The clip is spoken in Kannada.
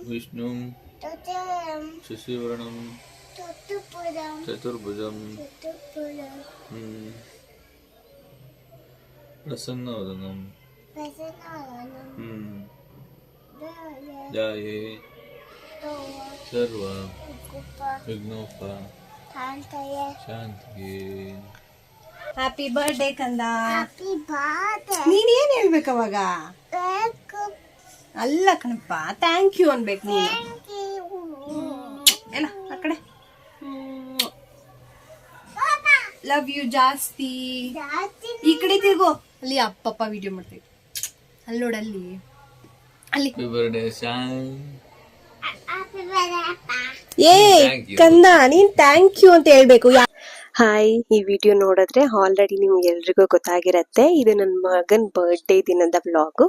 विष्णुं शशिवर्णं चतुर्भुजं प्रसन्नवदनं ध्याये सर्व ವಿಘ್ನೋಪಶಾಂತಿಗೆ. ಹ್ಯಾಪಿ ಬರ್ಡೇ ಕಂದ. ನೀನ್ ಏನ್ ಹೇಳ್ಬೇಕು ಅವಾಗ? ಅಲ್ಲ ಕಣಪ್ಪ, ಥ್ಯಾಂಕ್ ಯು ಅನ್ಬೇಕು ನೀನು. ಎಲ್ಲ ಆ ಕಡೆ ಲವ್ ಯು ಜಾಸ್ತಿ. ಈ ಕಡೆ ತಿರ್ಗೋ. ಅಲ್ಲಿ ಅಪ್ಪಪ್ಪ ವಿಡಿಯೋ ಮಾಡ್ತೀವಿ. ಅಲ್ಲಿ ನೋಡಲ್ಲಿ ಅಲ್ಲಿ. ಹ್ಯಾಪಿ ಬರ್ಡೇ ಶಾನ್. ಏ ಕಂದ, ನೀನ್ ಥ್ಯಾಂಕ್ ಯು ಅಂತ ಹೇಳ್ಬೇಕು. ಹಾಯ್, ಈ ವಿಡಿಯೋ ನೋಡಿದ್ರೆ ಆಲ್ರೆಡಿ ನಿಮ್ಗೆ ಎಲ್ರಿಗೂ ಗೊತ್ತಾಗಿರತ್ತೆ. ಇದು ನನ್ನ ಮಗನ್ ಬರ್ಡೇ ದಿನದ ವ್ಲಾಗು.